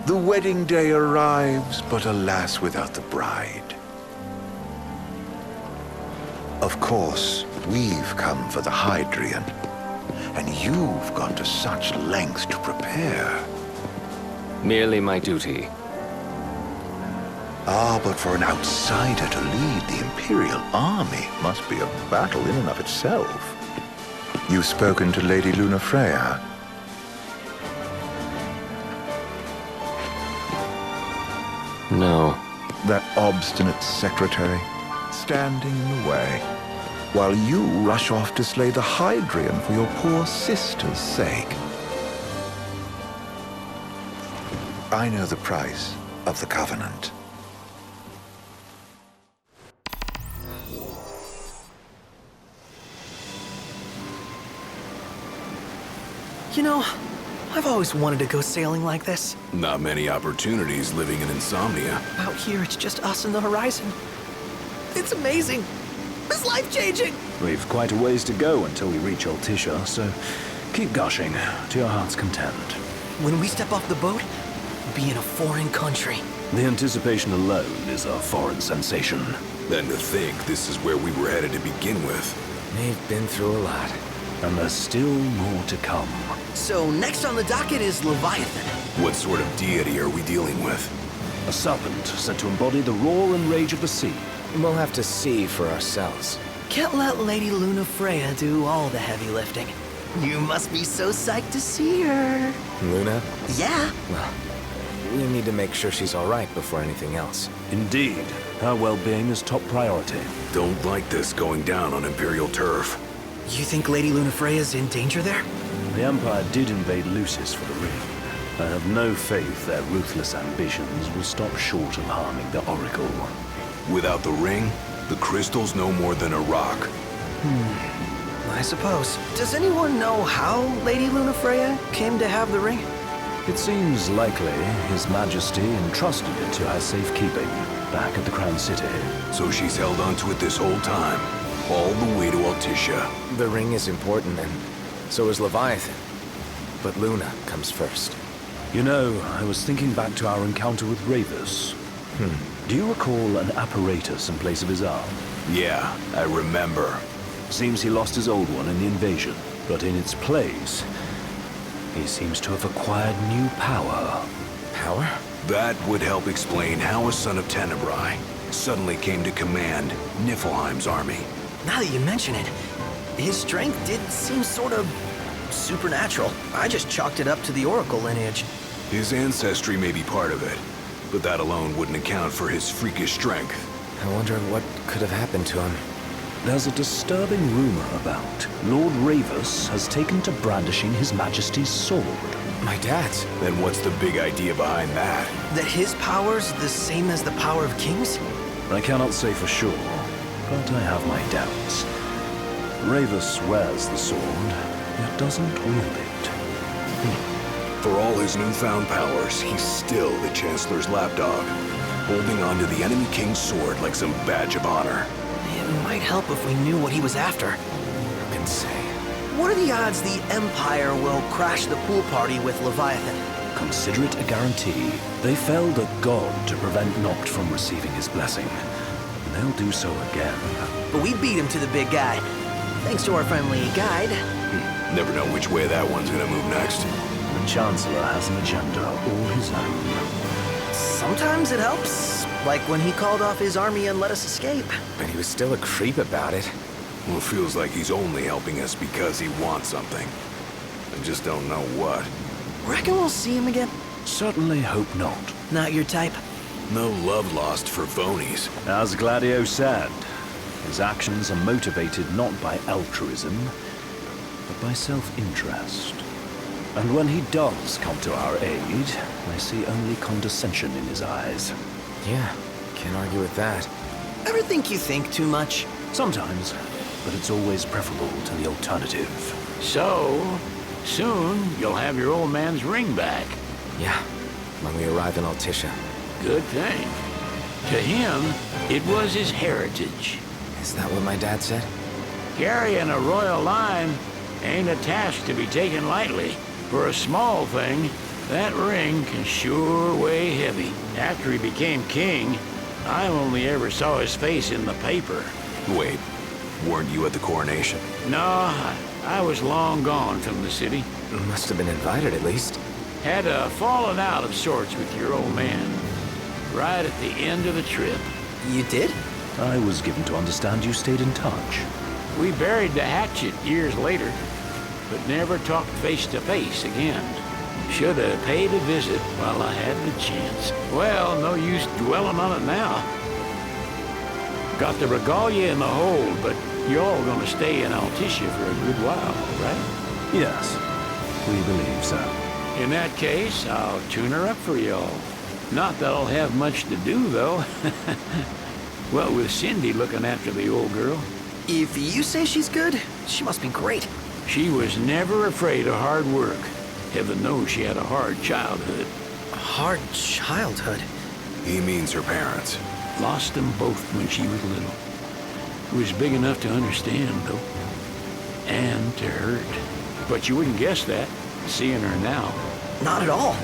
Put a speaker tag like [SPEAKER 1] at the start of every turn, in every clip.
[SPEAKER 1] The wedding day arrives, but alas, without the bride. Of course, we've come for the Hydrian, and you've gone to such lengths to prepare.
[SPEAKER 2] Merely my duty.
[SPEAKER 1] Ah, but for an outsider to lead the Imperial army must be a battle in and of itself. You've spoken to Lady Lunafreya?
[SPEAKER 2] No.
[SPEAKER 1] That obstinate secretary, standing in the way, while you rush off to slay the Hydrian for your poor sister's sake. I know the price of the Covenant.
[SPEAKER 3] You know, I've always wanted to go sailing like this.
[SPEAKER 4] Not many opportunities living in Insomnia.
[SPEAKER 3] Out here, it's just us and the horizon. It's amazing. It's life-changing.
[SPEAKER 5] We've quite a ways to go until we reach Altissia, so keep gushing to your heart's content.
[SPEAKER 3] When we step off the boat, we'll be in a foreign country.
[SPEAKER 5] The anticipation alone is a foreign sensation.
[SPEAKER 4] Then to think this is where we were headed to begin with.
[SPEAKER 2] They've been through a lot.
[SPEAKER 5] And there's still more to come.
[SPEAKER 3] So next on the docket is Leviathan.
[SPEAKER 4] What sort of deity are we dealing with?
[SPEAKER 5] A serpent said to embody the roar and rage of the sea.
[SPEAKER 2] We'll have to see for ourselves.
[SPEAKER 3] Can't let Lady Lunafreya do all the heavy lifting. You must be so psyched to see her.
[SPEAKER 2] Luna?
[SPEAKER 3] Yeah.
[SPEAKER 2] Well, we need to make sure she's all right before anything else.
[SPEAKER 5] Indeed, her well-being is top priority.
[SPEAKER 4] Don't like this going down on Imperial turf.
[SPEAKER 3] You think Lady Lunafreya's in danger there?
[SPEAKER 5] The Empire did invade Lucis for the ring. I have no faith their ruthless ambitions will stop short of harming the Oracle.
[SPEAKER 4] Without the ring, the crystal's no more than a rock.
[SPEAKER 3] I suppose. Does anyone know how Lady Lunafreya came to have the ring?
[SPEAKER 5] It seems likely His Majesty entrusted it to her safekeeping back at the Crown City.
[SPEAKER 4] So she's held onto it this whole time, all the way to Altissia.
[SPEAKER 2] The ring is important, and so is Leviathan. But Luna comes first.
[SPEAKER 5] You know, I was thinking back to our encounter with Ravus. Do you recall an apparatus in place of his arm?
[SPEAKER 4] Yeah, I remember.
[SPEAKER 5] Seems he lost his old one in the invasion, but in its place, he seems to have acquired new power.
[SPEAKER 2] Power?
[SPEAKER 4] That would help explain how a son of Tenebrae suddenly came to command Niflheim's army.
[SPEAKER 3] Now that you mention it, his strength did seem sort of supernatural. I just chalked it up to the Oracle lineage.
[SPEAKER 4] His ancestry may be part of it, but that alone wouldn't account for his freakish strength.
[SPEAKER 2] I wonder what could have happened to him.
[SPEAKER 5] There's a disturbing rumor about Lord Ravus has taken to brandishing His Majesty's sword.
[SPEAKER 2] My dad's.
[SPEAKER 4] Then what's the big idea behind that?
[SPEAKER 3] That his power's the same as the power of kings?
[SPEAKER 5] I cannot say for sure, but I have my doubts. Ravus wears the sword, yet doesn't wield it.
[SPEAKER 4] For all his newfound powers, he's still the Chancellor's lapdog, holding onto the enemy king's sword like some badge of honor.
[SPEAKER 3] It might help if we knew what he was after.
[SPEAKER 2] Who can say?
[SPEAKER 3] What are the odds the Empire will crash the pool party with Leviathan?
[SPEAKER 5] Consider it a guarantee. They felled a god to prevent Noct from receiving his blessing. And they'll do so again.
[SPEAKER 3] But we beat him to the big guy, thanks to our friendly guide.
[SPEAKER 4] Never know which way that one's gonna move next.
[SPEAKER 5] The Chancellor has an agenda all his own.
[SPEAKER 3] Sometimes it helps, like when he called off his army and let us escape.
[SPEAKER 2] But he was still a creep about it.
[SPEAKER 4] Well, it feels like he's only helping us because he wants something. I just don't know what.
[SPEAKER 3] Reckon we'll see him again?
[SPEAKER 5] Certainly hope not.
[SPEAKER 3] Not your type?
[SPEAKER 4] No love lost for phonies.
[SPEAKER 5] As Gladio said, his actions are motivated not by altruism, but by self-interest. And when he does come to our aid, I see only condescension in his eyes.
[SPEAKER 2] Yeah, can't argue with that.
[SPEAKER 3] Ever think you think too much?
[SPEAKER 5] Sometimes, but it's always preferable to the alternative.
[SPEAKER 6] So, soon you'll have your old man's ring back.
[SPEAKER 2] Yeah, when we arrive in Altissia.
[SPEAKER 6] Good thing. To him, it was his heritage.
[SPEAKER 2] Is that what my dad said?
[SPEAKER 6] Carrying a royal line ain't a task to be taken lightly. For a small thing, that ring can sure weigh heavy. After he became king, I only ever saw his face in the paper.
[SPEAKER 4] Wait, weren't you at the coronation?
[SPEAKER 6] No, I was long gone from the city.
[SPEAKER 2] Must have been invited at least.
[SPEAKER 6] Had a falling out of sorts with your old man. Right at the end of the trip.
[SPEAKER 3] You did?
[SPEAKER 5] I was given to understand you stayed in touch.
[SPEAKER 6] We buried the hatchet years later, but never talked face to face again. Should have paid a visit while I had the chance. Well, no use dwelling on it now. Got the regalia in the hold, but y'all gonna stay in Altissia for a good while, right?
[SPEAKER 5] Yes, we believe so.
[SPEAKER 6] In that case, I'll tune her up for y'all. Not that I'll have much to do, though. What with Cindy looking after the old girl.
[SPEAKER 3] If you say she's good, she must be great.
[SPEAKER 6] She was never afraid of hard work. Heaven knows she had a hard childhood.
[SPEAKER 3] A hard childhood.
[SPEAKER 4] He means her parents.
[SPEAKER 6] Lost them both when she was little. Was big enough to understand, though. And to hurt. But you wouldn't guess that, seeing her now.
[SPEAKER 3] Not at all.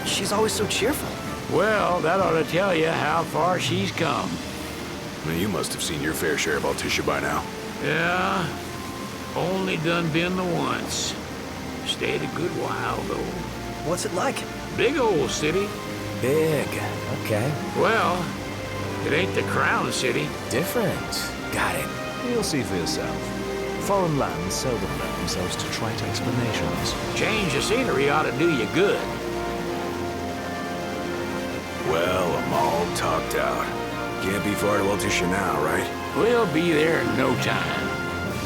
[SPEAKER 3] She's always so cheerful.
[SPEAKER 6] Well, that ought to tell you how far she's come.
[SPEAKER 4] Now, you must have seen your fair share of Altissia by now.
[SPEAKER 6] Yeah, only done been the once. Stayed a good while, though.
[SPEAKER 3] What's it like?
[SPEAKER 6] Big old city.
[SPEAKER 2] Big. Okay.
[SPEAKER 6] Well, it ain't the crown city.
[SPEAKER 2] Different. Got it.
[SPEAKER 5] You'll see for yourself. Foreign lands seldom lend themselves to trite explanations.
[SPEAKER 6] Change of scenery ought to do you good.
[SPEAKER 4] Well, I'm all talked out. Can't be far to Altissia now, right?
[SPEAKER 6] We'll be there in no time.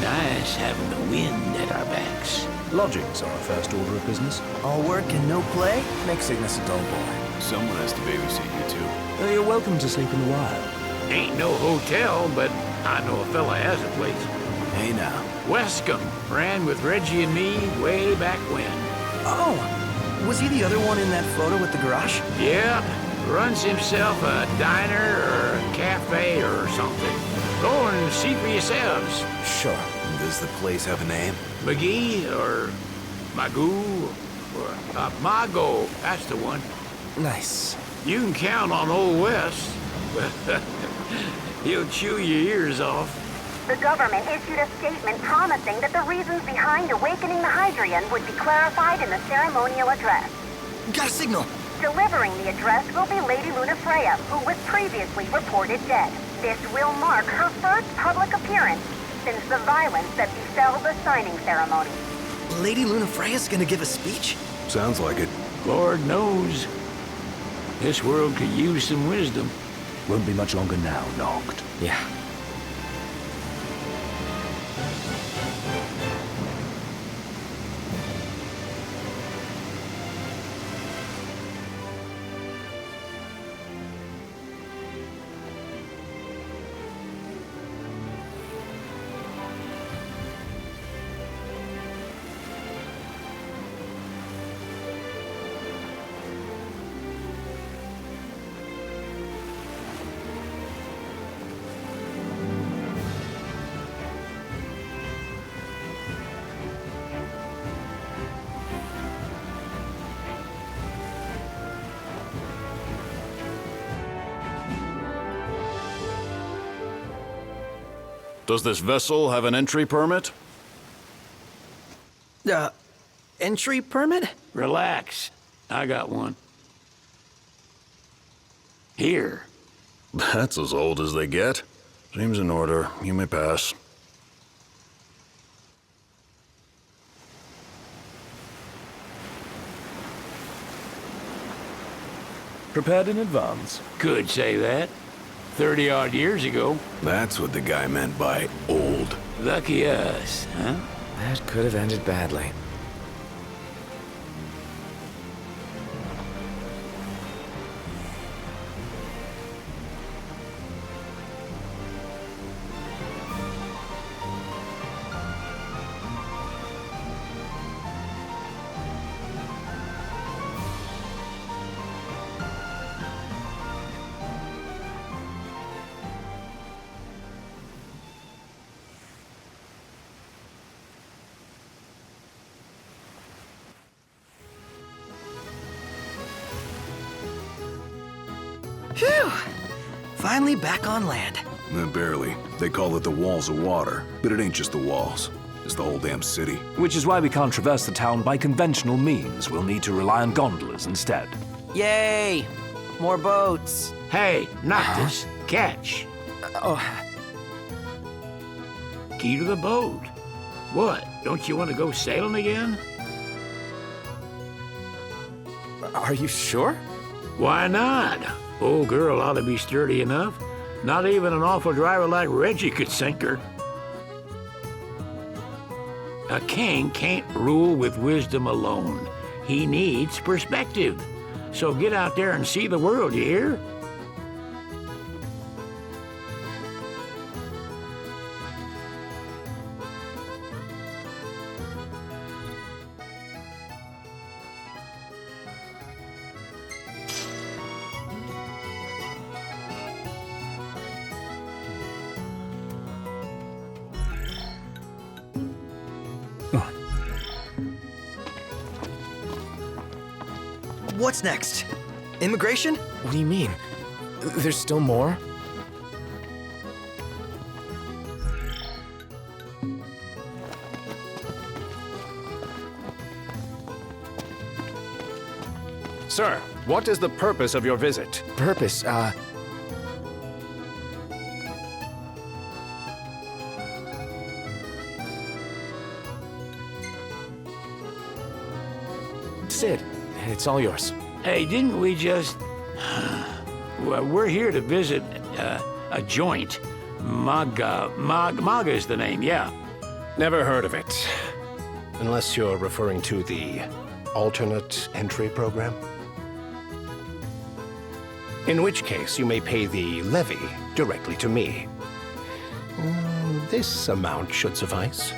[SPEAKER 6] Nice having the wind at our backs.
[SPEAKER 5] Lodgings are our first order of business.
[SPEAKER 3] All work and no play?
[SPEAKER 2] Make Cygnus a dull boy.
[SPEAKER 4] Someone has to babysit you two.
[SPEAKER 5] You're welcome to sleep in the wild.
[SPEAKER 6] Ain't no hotel, but I know a fella has a place.
[SPEAKER 4] Hey now.
[SPEAKER 6] Wescombe ran with Reggie and me way back when.
[SPEAKER 3] Oh, was he the other one in that photo with the garage?
[SPEAKER 6] Yep, runs himself a diner or a cafe or something. Go and see for yourselves.
[SPEAKER 2] Sure.
[SPEAKER 4] Does the place have a name?
[SPEAKER 6] McGee or Magoo or Mago, that's the one.
[SPEAKER 2] Nice.
[SPEAKER 6] You can count on Old West. He'll chew your ears off.
[SPEAKER 7] The government issued a statement promising that the reasons behind awakening the Hydrian would be clarified in the ceremonial address.
[SPEAKER 3] Got a signal.
[SPEAKER 7] Delivering the address will be Lady Lunafreya, who was previously reported dead. This will mark her first public appearance since the violence that befell the signing ceremony.
[SPEAKER 3] Lady Lunafreya's gonna give a speech?
[SPEAKER 4] Sounds like it.
[SPEAKER 6] Lord knows. This world could use some wisdom.
[SPEAKER 5] Won't be much longer now, Noct.
[SPEAKER 2] Yeah.
[SPEAKER 8] Does this vessel have an entry permit?
[SPEAKER 3] Entry permit?
[SPEAKER 6] Relax. I got one. Here.
[SPEAKER 8] That's as old as they get. Seems in order. You may pass.
[SPEAKER 5] Prepared in advance.
[SPEAKER 6] Could say that. 30-odd years ago.
[SPEAKER 4] That's what the guy meant by old.
[SPEAKER 6] Lucky us, huh?
[SPEAKER 2] That could have ended badly.
[SPEAKER 3] Phew! Finally back on land.
[SPEAKER 4] Barely. They call it the Walls of Water, but it ain't just the walls. It's the whole damn city.
[SPEAKER 5] Which is why we can't traverse the town by conventional means. We'll need to rely on gondolas instead.
[SPEAKER 3] Yay! More boats.
[SPEAKER 6] Hey, Noctis, catch.
[SPEAKER 3] Oh,
[SPEAKER 6] Key to the boat. What? Don't you want to go sailing again?
[SPEAKER 2] Are you sure?
[SPEAKER 6] Why not? Old girl ought to be sturdy enough. Not even an awful driver like Reggie could sink her. A king can't rule with wisdom alone. He needs perspective. So get out there and see the world, you hear?
[SPEAKER 3] what's next? Immigration?
[SPEAKER 2] What do you mean? There's still more?
[SPEAKER 9] Sir, what is the purpose of your visit?
[SPEAKER 2] Purpose, Sid, it's all yours.
[SPEAKER 6] Hey, didn't we just... Well, we're here to visit a joint. Maga is the name, yeah.
[SPEAKER 9] Never heard of it. Unless you're referring to the alternate entry program. In which case, you may pay the levy directly to me. This amount should suffice.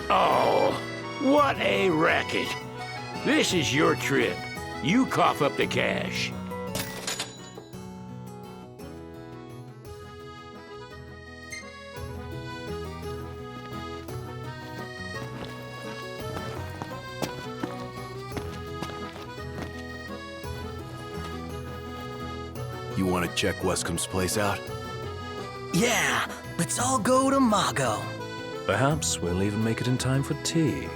[SPEAKER 6] Oh, what a racket. This is your trip. You cough up the cash.
[SPEAKER 4] You want to check Wescom's place out?
[SPEAKER 3] Yeah, let's all go to Mago.
[SPEAKER 5] Perhaps we'll even make it in time for tea.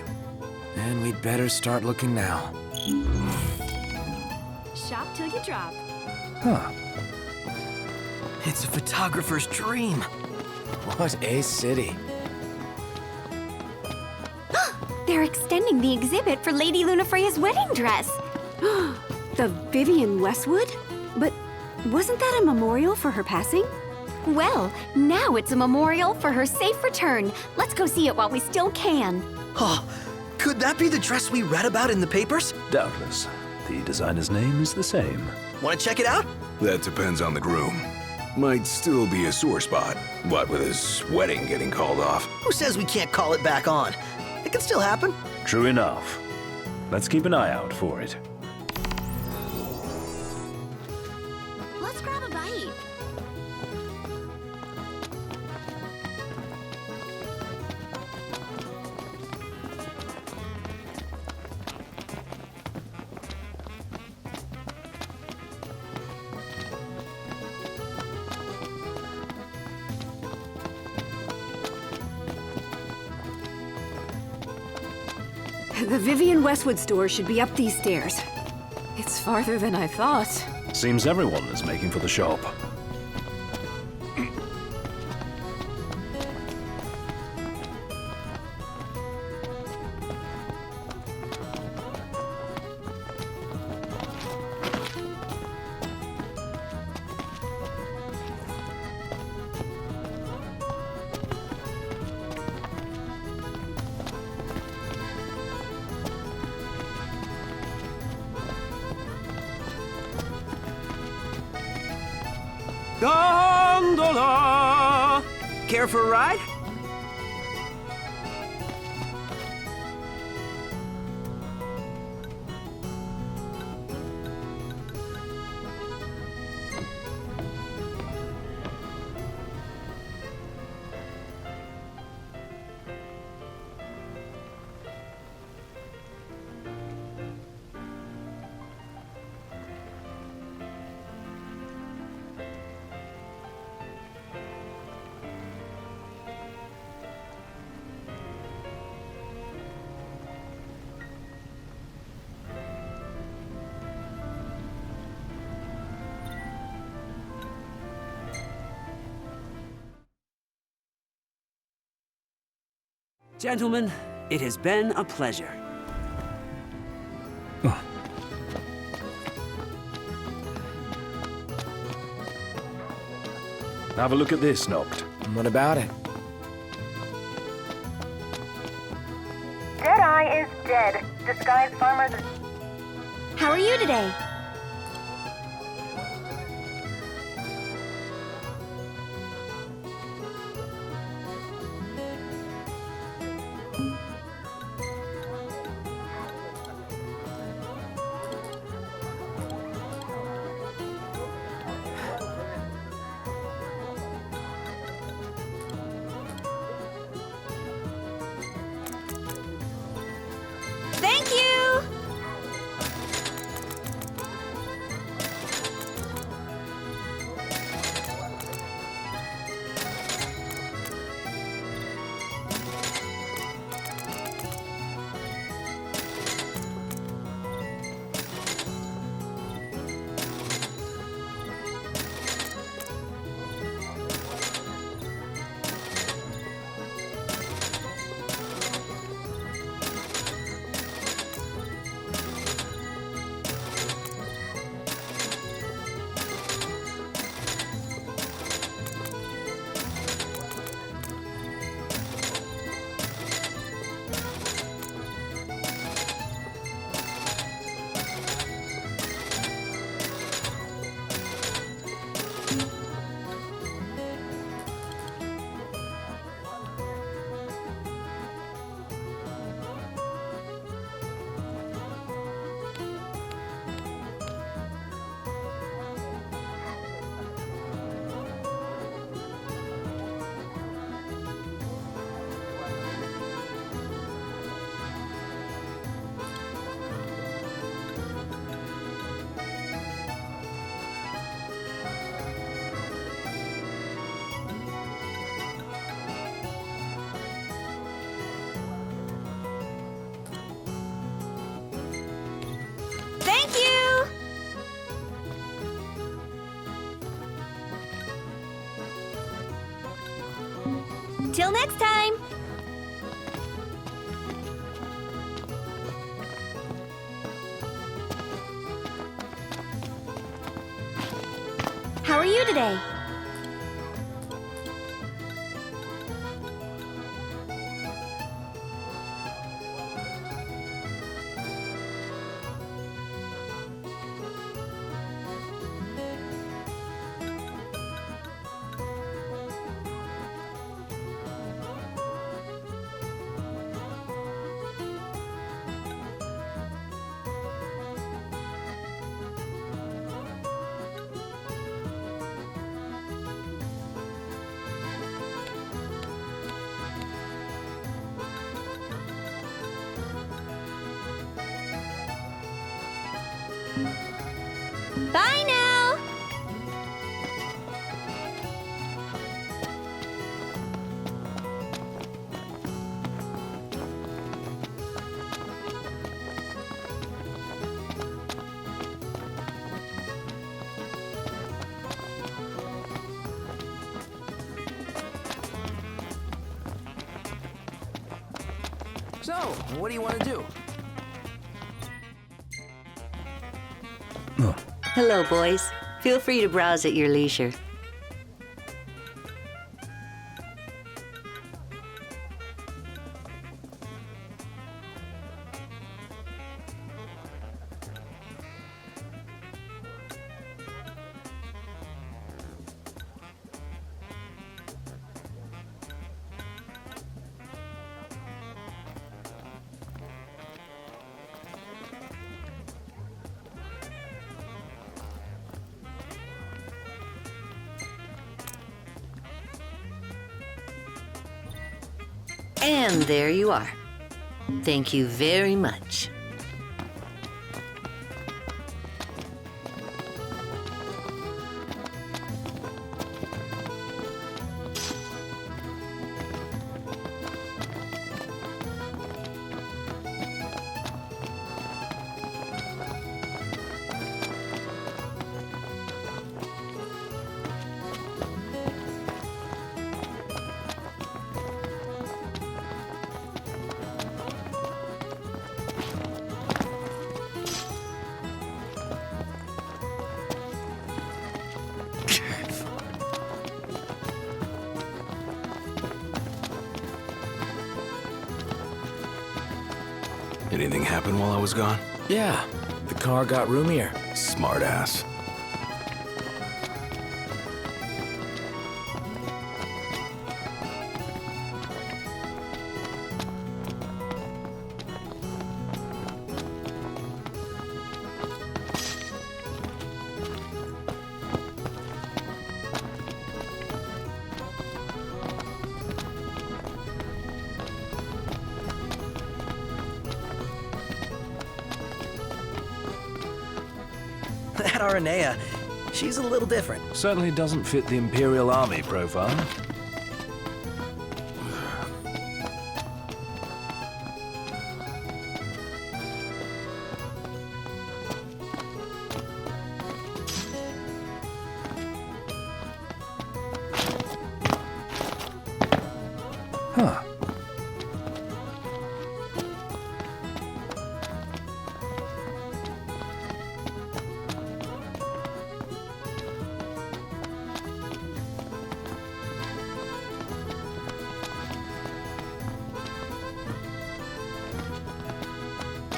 [SPEAKER 2] And we'd better start looking now.
[SPEAKER 10] Shop till you drop.
[SPEAKER 5] Huh.
[SPEAKER 3] It's a photographer's dream.
[SPEAKER 2] What a city.
[SPEAKER 10] They're extending the exhibit for Lady Lunafreya's wedding dress.
[SPEAKER 11] The Vivian Westwood? But wasn't that a memorial for her passing?
[SPEAKER 10] Well, now it's a memorial for her safe return. Let's go see it while we still can.
[SPEAKER 3] Oh, could that be the dress we read about in the papers?
[SPEAKER 5] Doubtless. The designer's name is the same.
[SPEAKER 3] Want to check it out?
[SPEAKER 4] That depends on the groom. Might still be a sore spot. What with his wedding getting called off?
[SPEAKER 3] Who says we can't call it back on? It can still happen.
[SPEAKER 5] True enough. Let's keep an eye out for it.
[SPEAKER 10] Let's grab a bite.
[SPEAKER 11] The Vivian Westwood store should be up these stairs. It's farther than I thought.
[SPEAKER 5] Seems everyone is making for the shop.
[SPEAKER 3] Gondola! Care for a ride?
[SPEAKER 12] Gentlemen, it has been a pleasure.
[SPEAKER 5] Have a look at this, Noct.
[SPEAKER 2] What about it?
[SPEAKER 7] Deadeye is dead. Disguised farmers...
[SPEAKER 10] How are you today? Thank you! Thank you! Till next time! How are you today? Bye now!
[SPEAKER 2] So, what do you want to do?
[SPEAKER 13] Hello, boys. Feel free to browse at your leisure. And there you are. Thank you very much.
[SPEAKER 4] Anything happen while I was gone?
[SPEAKER 2] Yeah, the car got roomier.
[SPEAKER 4] Smart ass.
[SPEAKER 3] That Aranea, she's a little different.
[SPEAKER 5] Certainly doesn't fit the Imperial Army profile. Huh.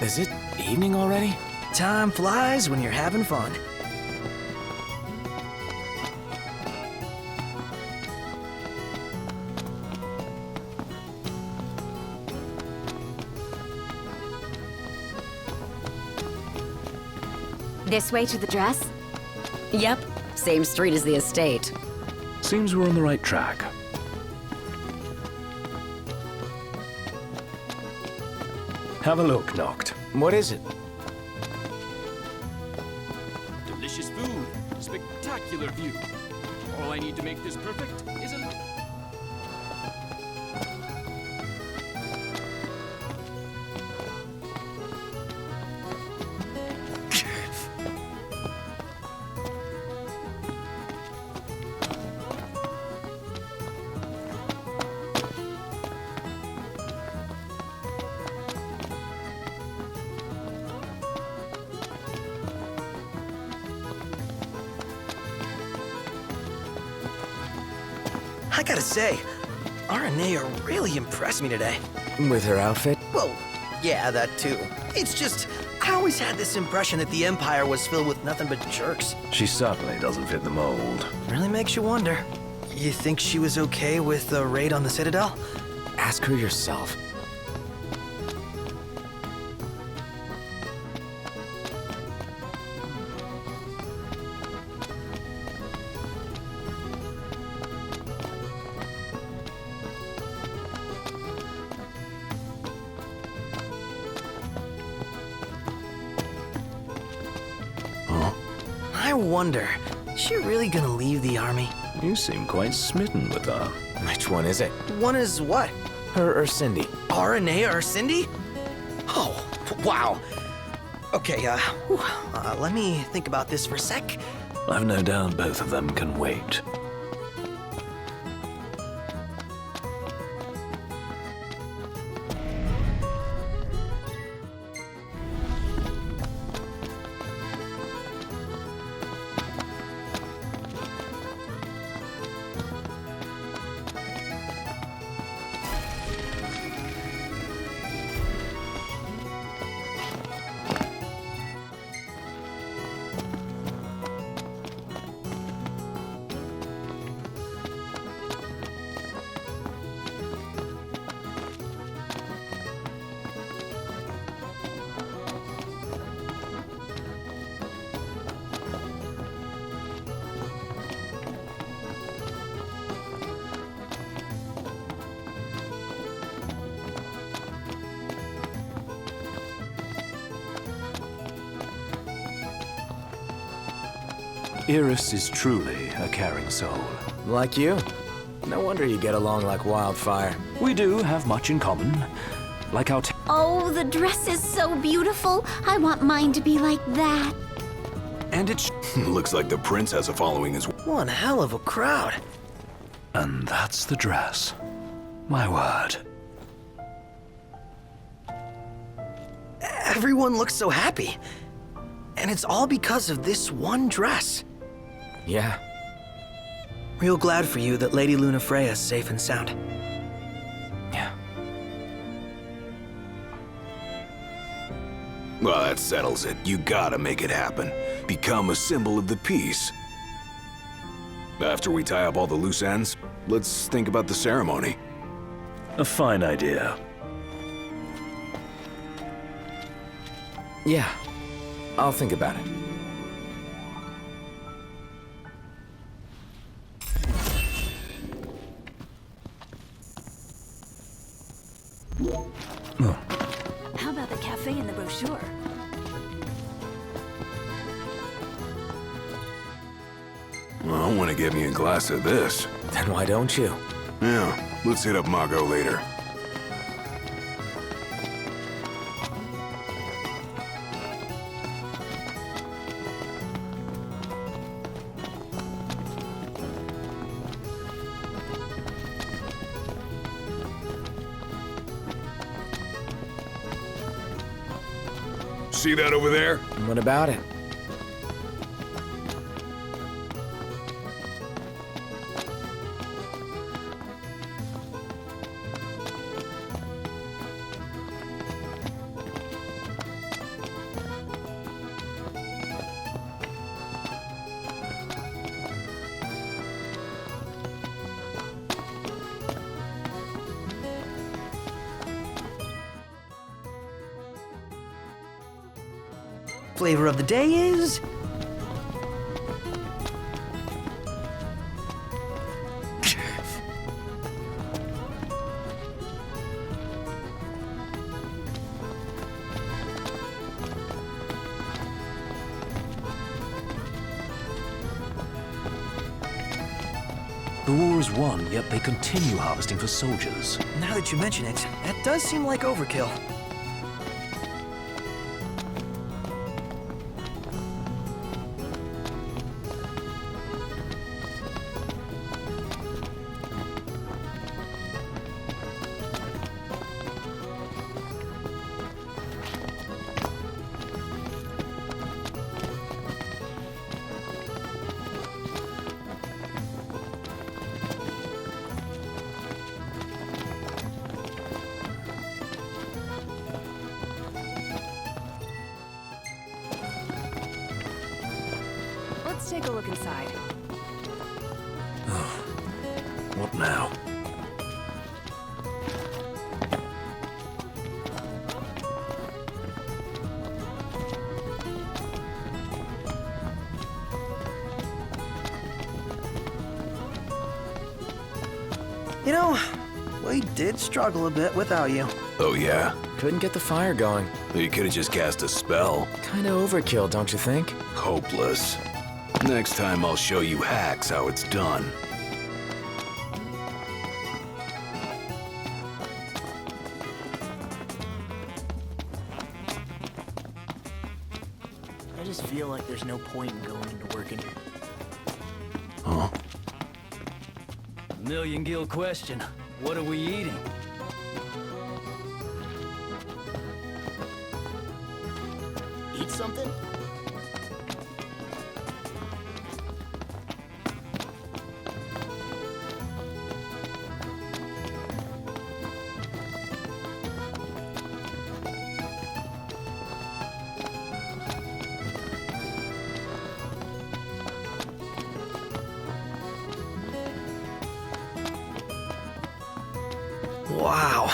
[SPEAKER 2] Is it evening already?
[SPEAKER 3] Time flies when you're having fun.
[SPEAKER 10] This way to the dress? Yep, same street as the estate.
[SPEAKER 5] Seems we're on the right track. Have a look, Noct.
[SPEAKER 2] What is it?
[SPEAKER 14] Delicious food, spectacular view. All I need to make this perfect is a...
[SPEAKER 3] I gotta say, Aranea really impressed me today.
[SPEAKER 2] With her outfit?
[SPEAKER 3] Well, yeah, that too. It's just, I always had this impression that the Empire was filled with nothing but jerks.
[SPEAKER 5] She certainly doesn't fit the mold.
[SPEAKER 3] Really makes you wonder. You think she was okay with the raid on the Citadel?
[SPEAKER 2] Ask her yourself.
[SPEAKER 3] I wonder, is she really gonna leave the army?
[SPEAKER 5] You seem quite smitten with her.
[SPEAKER 2] Which one is it?
[SPEAKER 3] One is what?
[SPEAKER 2] Her or Cindy?
[SPEAKER 3] Aranea or Cindy? Oh, wow. Okay, let me think about this for a sec.
[SPEAKER 5] I've no doubt both of them can wait. Iris is truly a caring soul.
[SPEAKER 2] Like you. No wonder you get along like wildfire.
[SPEAKER 5] We do have much in common. Like our...
[SPEAKER 10] Oh, the dress is so beautiful. I want mine to be like that.
[SPEAKER 5] And it's...
[SPEAKER 4] Looks like the prince has a following as well.
[SPEAKER 3] One hell of a crowd.
[SPEAKER 5] And that's the dress. My word.
[SPEAKER 3] Everyone looks so happy. And it's all because of this one dress.
[SPEAKER 2] Yeah.
[SPEAKER 3] Real glad for you that Lady Lunafreya's safe and sound.
[SPEAKER 2] Yeah.
[SPEAKER 4] Well, that settles it. You gotta make it happen. Become a symbol of the peace. After we tie up all the loose ends, let's think about the ceremony.
[SPEAKER 5] A fine idea.
[SPEAKER 2] Yeah, I'll think about it.
[SPEAKER 11] How about the cafe in the brochure?
[SPEAKER 4] Well, I want to get me a glass of this.
[SPEAKER 2] Then why don't you?
[SPEAKER 4] Yeah, let's hit up Margot later. See that over there?
[SPEAKER 2] What about it?
[SPEAKER 3] Flavor of the day is...
[SPEAKER 5] The war is won, yet they continue harvesting for soldiers.
[SPEAKER 3] Now that you mention it, that does seem like overkill.
[SPEAKER 11] Let's take a look inside.
[SPEAKER 5] What now?
[SPEAKER 3] You know, we did struggle a bit without you.
[SPEAKER 4] Oh, yeah?
[SPEAKER 2] Couldn't get the fire going.
[SPEAKER 4] You could have just cast a spell.
[SPEAKER 2] Kinda overkill, don't you think?
[SPEAKER 4] Hopeless. Next time I'll show you hacks how it's done.
[SPEAKER 3] I just feel like there's no point in going into work in here.
[SPEAKER 4] Huh?
[SPEAKER 15] Million Gil question. What are we eating?
[SPEAKER 3] Eat something? Wow,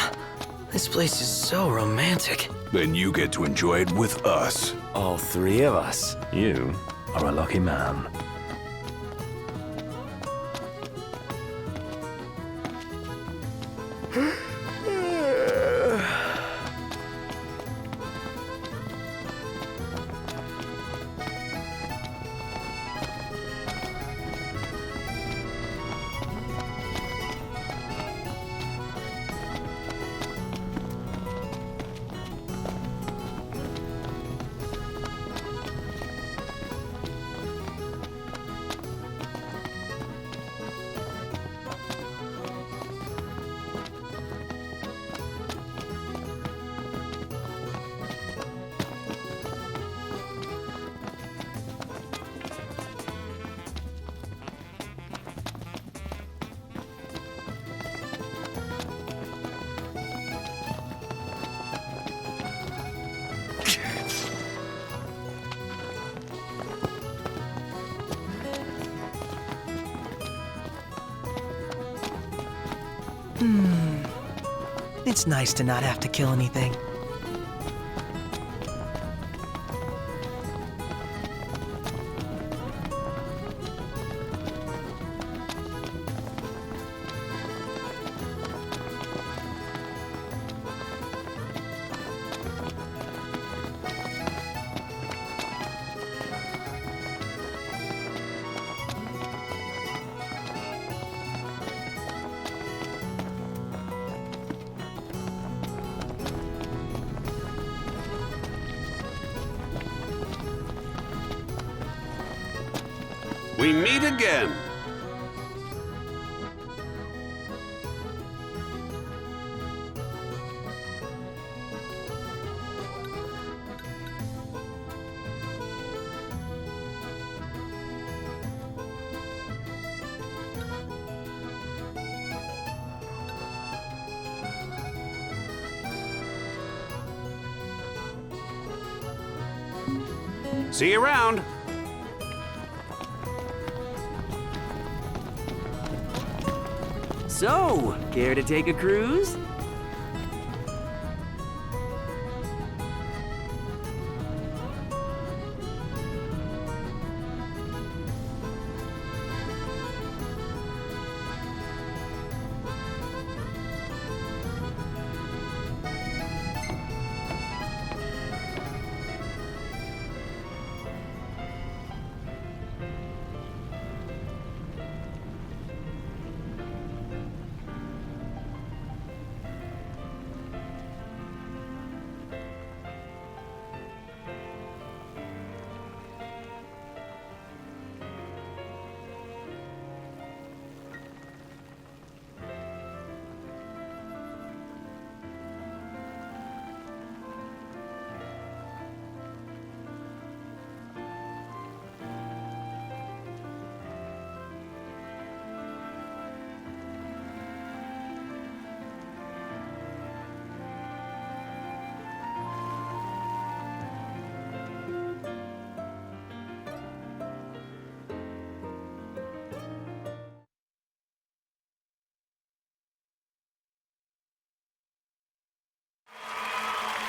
[SPEAKER 3] this place is so romantic.
[SPEAKER 4] Then you get to enjoy it with us.
[SPEAKER 2] All three of us.
[SPEAKER 5] You are a lucky man.
[SPEAKER 3] It's nice to not have to kill anything.
[SPEAKER 16] We meet again. See you around.
[SPEAKER 12] So, care to take a cruise?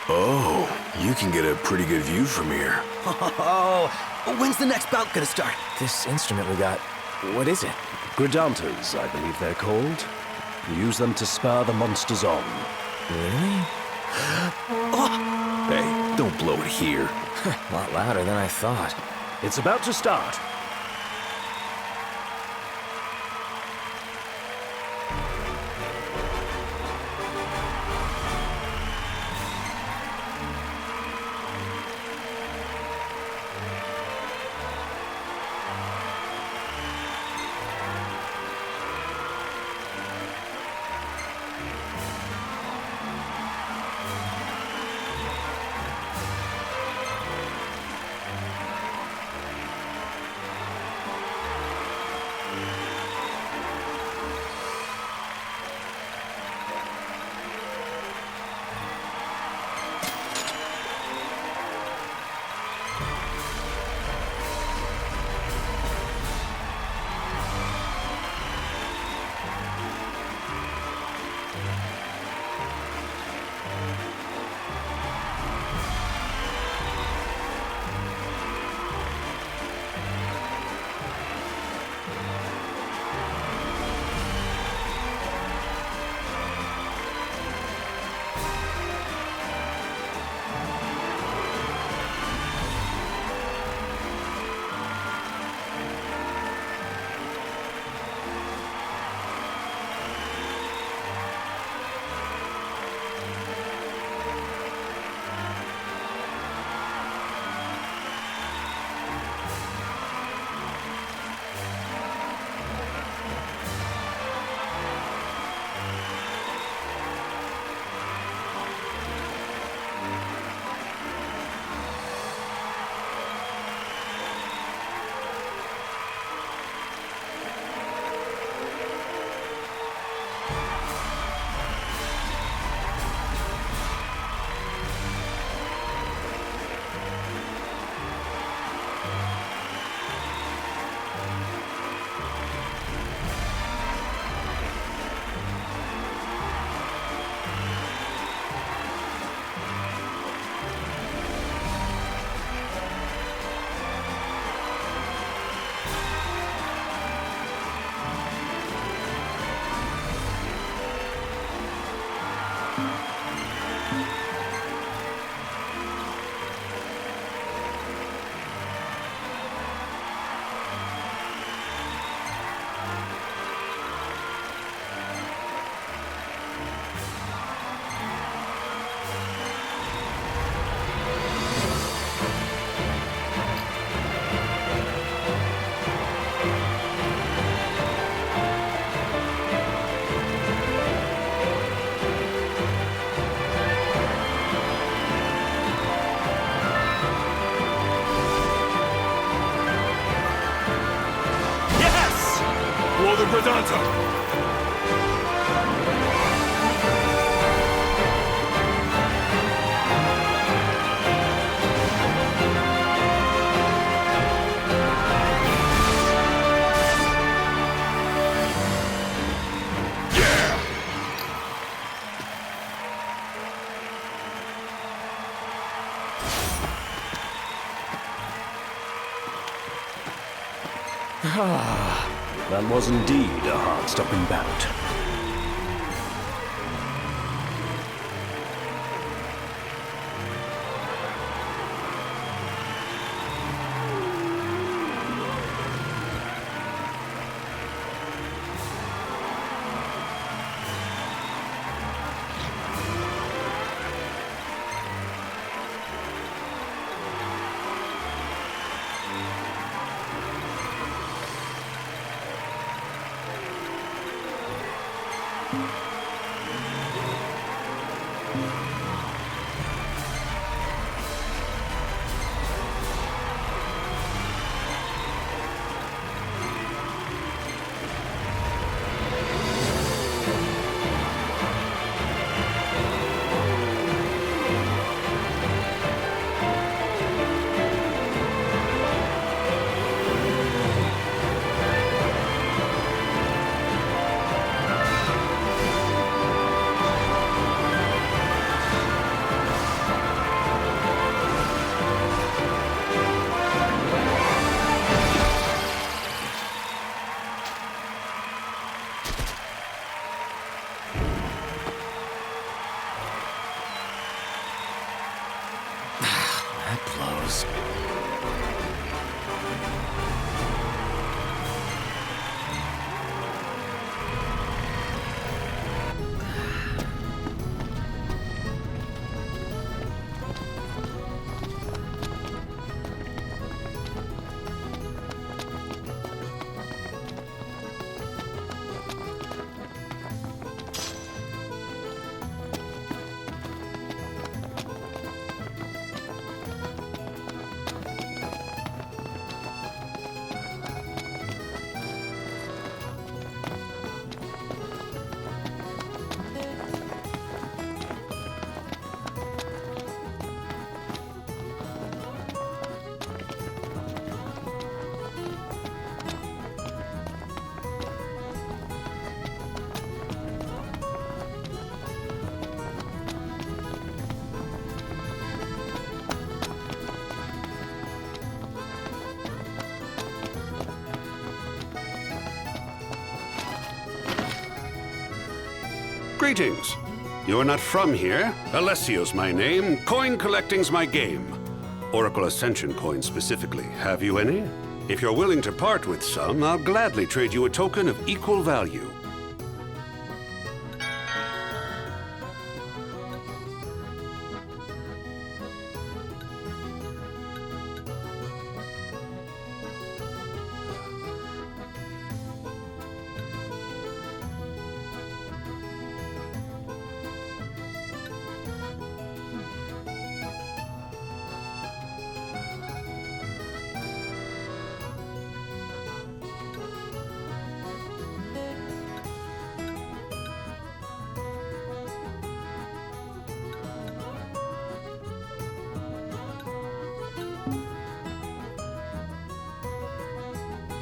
[SPEAKER 4] Oh, you can get a pretty good view from here.
[SPEAKER 3] Oh, when's the next bout gonna start?
[SPEAKER 2] This instrument we got, what is it?
[SPEAKER 5] Gridantas, I believe they're called. You use them to spur the monsters on.
[SPEAKER 2] Really?
[SPEAKER 4] Hey, don't blow it here.
[SPEAKER 2] A lot louder than I thought.
[SPEAKER 5] It's about to start.
[SPEAKER 17] the Gridanta!
[SPEAKER 5] That was indeed a heart-stopping bout.
[SPEAKER 2] That blows.
[SPEAKER 16] Greetings. You're not from here. Alessio's my name. Coin collecting's my game. Oracle Ascension coins specifically. Have you any? If you're willing to part with some, I'll gladly trade you a token of equal value.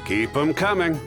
[SPEAKER 16] Keep them coming.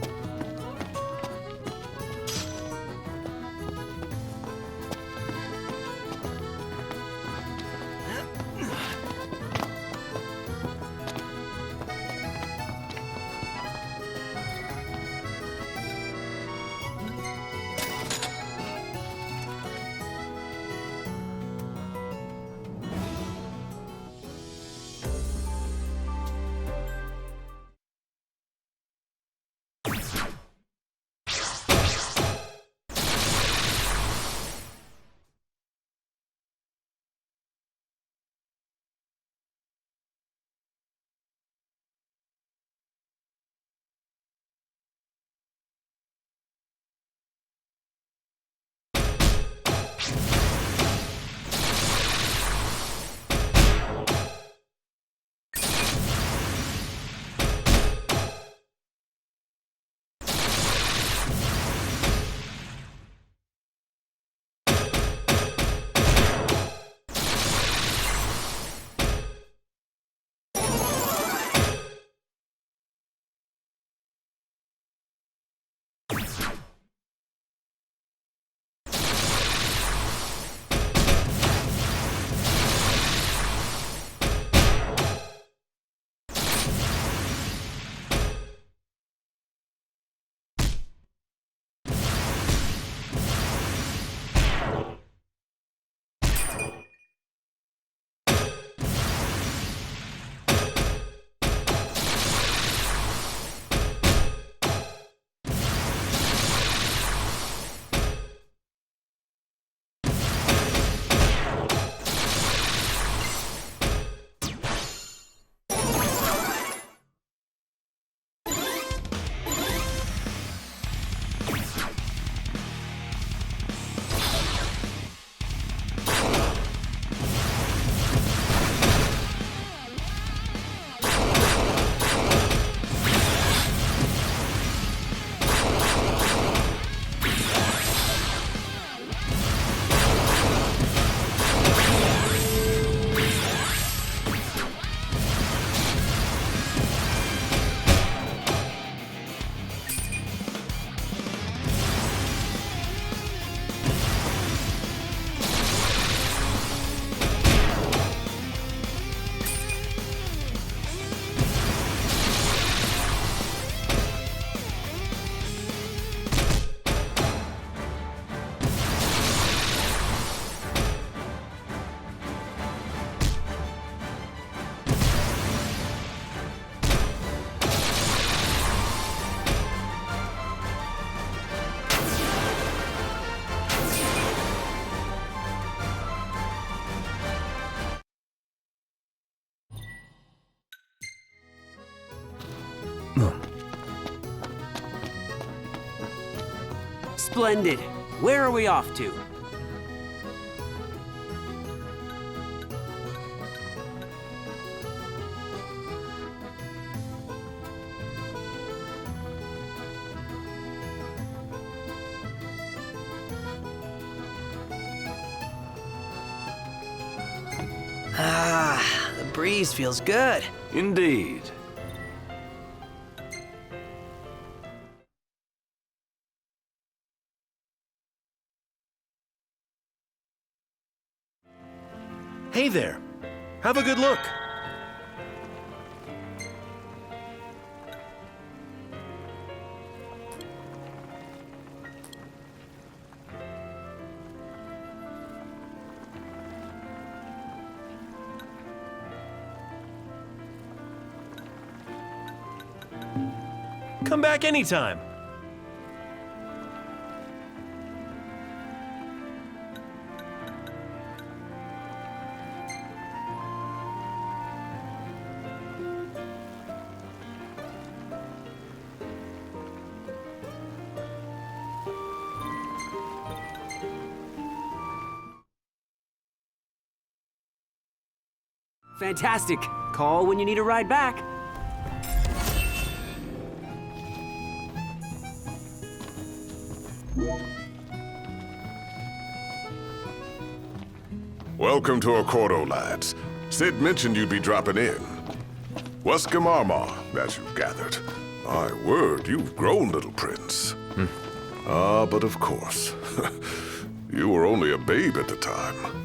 [SPEAKER 12] Splendid. Where are we off to?
[SPEAKER 3] Ah, the breeze feels good.
[SPEAKER 5] Indeed.
[SPEAKER 17] Hey there. Have a good look. Come back anytime.
[SPEAKER 12] Fantastic. Call when you need a ride back.
[SPEAKER 18] Welcome to Accordo, lads. Sid mentioned you'd be dropping in. Wescamarma, as you've gathered. My word, you've grown, little prince. Ah, but of course. You were only a babe at the time.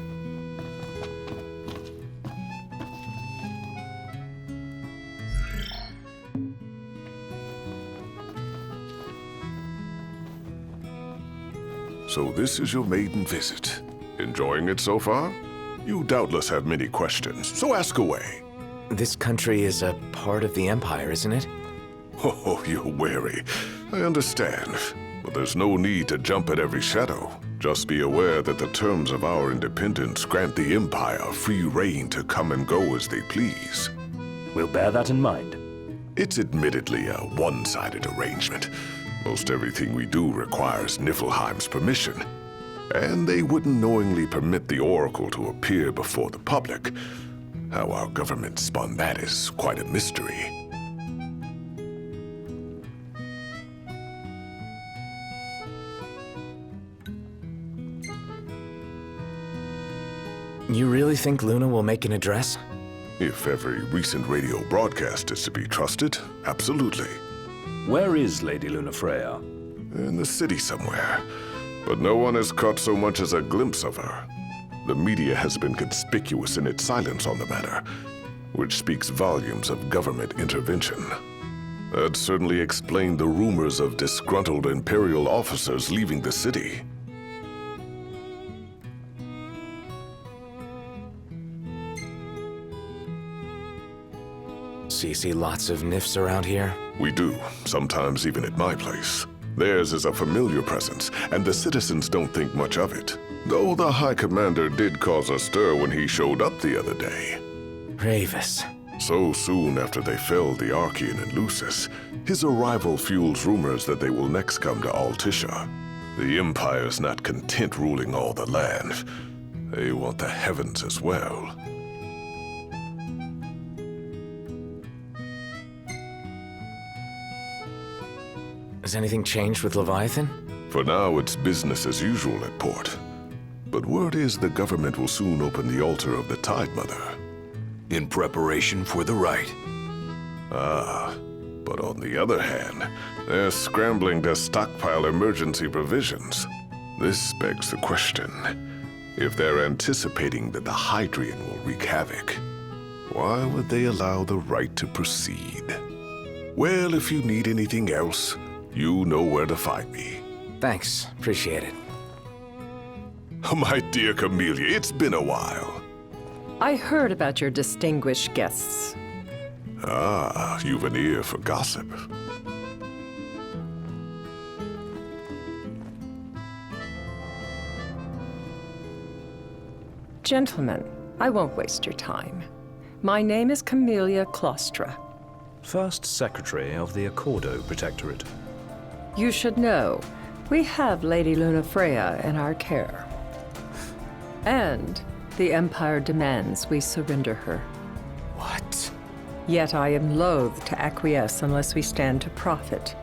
[SPEAKER 18] So this is your maiden visit. Enjoying it so far? You doubtless have many questions, so ask away.
[SPEAKER 2] This country is a part of the Empire, isn't it?
[SPEAKER 18] Oh, you're wary. I understand. But there's no need to jump at every shadow. Just be aware that the terms of our independence grant the Empire free reign to come and go as they please.
[SPEAKER 5] We'll bear that in mind.
[SPEAKER 18] It's admittedly a one-sided arrangement. Most everything we do requires Niflheim's permission. And they wouldn't knowingly permit the Oracle to appear before the public. How our government spun that is quite a mystery.
[SPEAKER 2] You really think Luna will make an address?
[SPEAKER 18] If every recent radio broadcast is to be trusted, absolutely.
[SPEAKER 5] Where is Lady Lunafreya?
[SPEAKER 18] In the city somewhere. But no one has caught so much as a glimpse of her. The media has been conspicuous in its silence on the matter, which speaks volumes of government intervention. That certainly explained the rumors of disgruntled Imperial officers leaving the city.
[SPEAKER 2] So you see lots of Nifs around here?
[SPEAKER 18] We do, sometimes even at my place. Theirs is a familiar presence, and the citizens don't think much of it. Though the High Commander did cause a stir when he showed up the other day.
[SPEAKER 2] Ravis.
[SPEAKER 18] So soon after they felled the Archean and Lucis, his arrival fuels rumors that they will next come to Altissia. The Empire's not content ruling all the land. They want the heavens as well.
[SPEAKER 2] Has anything changed with Leviathan?
[SPEAKER 18] For now, it's business as usual at port. But word is the government will soon open the altar of the Tide Mother.
[SPEAKER 4] In preparation for the rite.
[SPEAKER 18] Ah, but on the other hand, they're scrambling to stockpile emergency provisions. This begs the question, if they're anticipating that the Hydrian will wreak havoc, why would they allow the rite to proceed? Well, if you need anything else, you know where to find me.
[SPEAKER 2] Thanks. Appreciate it.
[SPEAKER 18] My dear Camellia, it's been a while.
[SPEAKER 19] I heard about your distinguished guests.
[SPEAKER 18] Ah, you've an ear for gossip.
[SPEAKER 19] Gentlemen, I won't waste your time. My name is Camellia Claustra.
[SPEAKER 5] First Secretary of the Accordo Protectorate.
[SPEAKER 19] You should know We have Lady Lunafreya in our care. And the Empire demands we surrender her.
[SPEAKER 2] What?
[SPEAKER 19] Yet I am loath to acquiesce unless we stand to profit.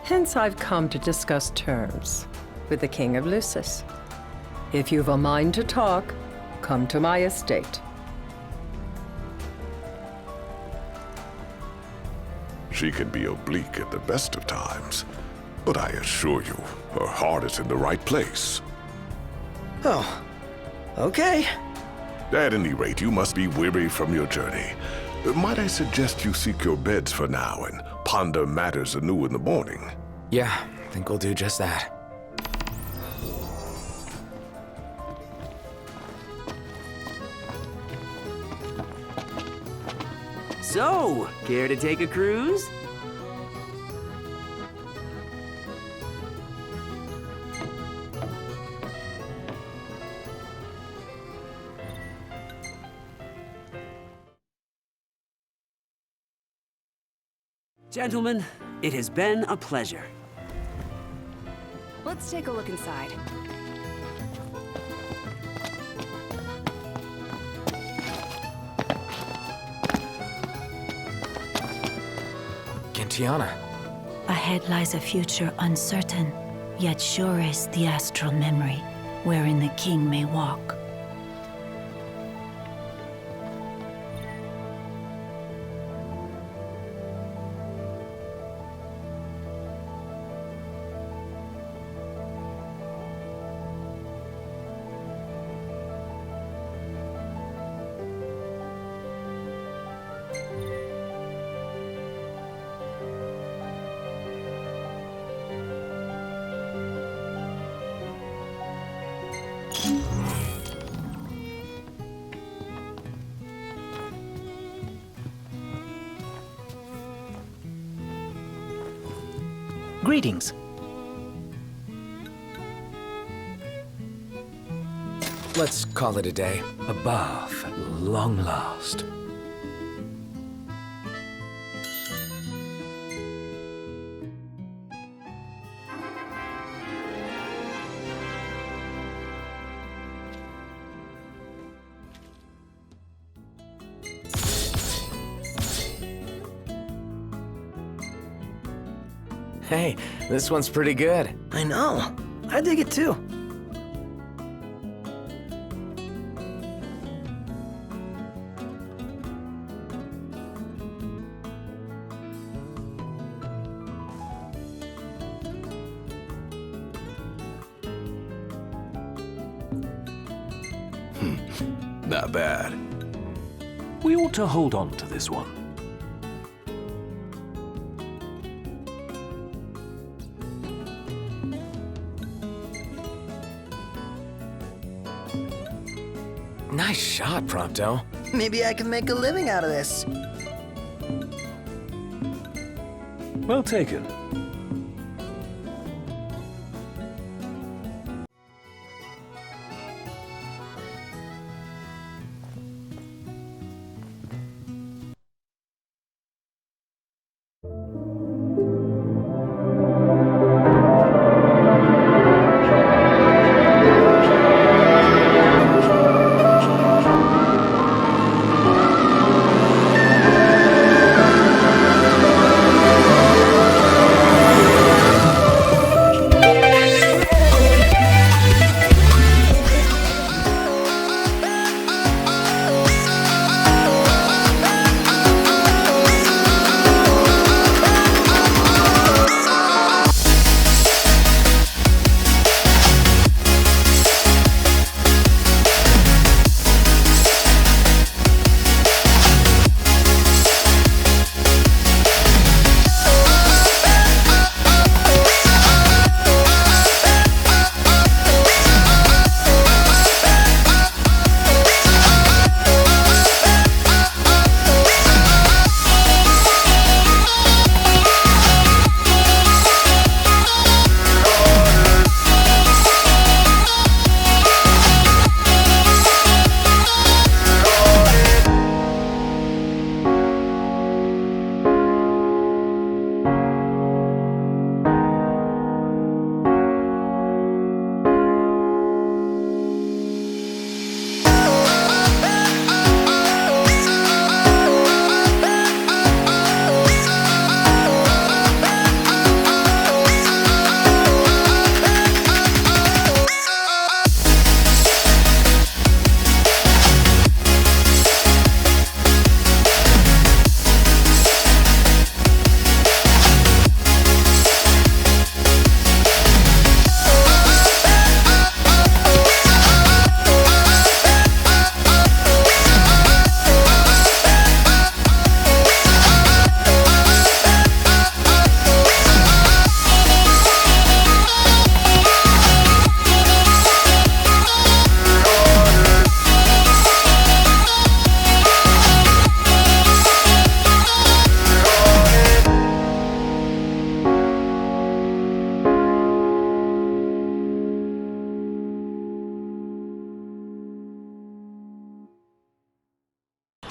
[SPEAKER 19] Hence I've come to discuss terms with the King of Lucis. If you've a mind to talk, come to my estate.
[SPEAKER 18] She can be oblique at the best of times, but I assure you, her heart is in the right place.
[SPEAKER 3] Oh, okay.
[SPEAKER 18] At any rate, you must be weary from your journey. Might I suggest you seek your beds for now and ponder matters anew in the morning?
[SPEAKER 2] Yeah, I think we'll do just that.
[SPEAKER 12] So, care to take a cruise? Gentlemen, it has been a pleasure.
[SPEAKER 11] Let's take a look inside.
[SPEAKER 2] Gentiana.
[SPEAKER 20] Ahead lies a future uncertain, yet sure is the astral memory, wherein the king may walk.
[SPEAKER 2] Greetings. Let's call it a day.
[SPEAKER 5] A bath at long last.
[SPEAKER 2] Hey, this one's pretty good.
[SPEAKER 3] I know. I dig it too.
[SPEAKER 4] Not bad.
[SPEAKER 5] We ought to hold on to this one.
[SPEAKER 2] Nice shot, Prompto.
[SPEAKER 3] Maybe I can make a living out of this.
[SPEAKER 5] Well taken.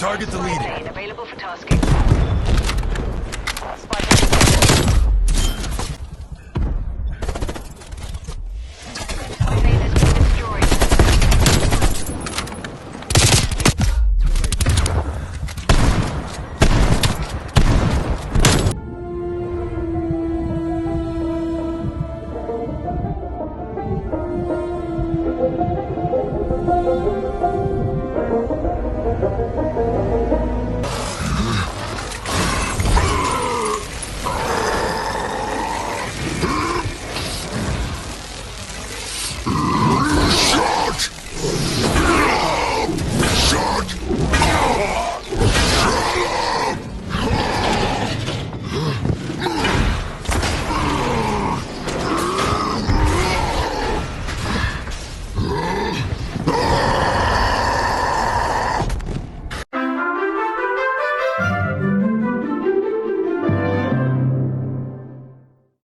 [SPEAKER 21] Target deleted. Available for tasking.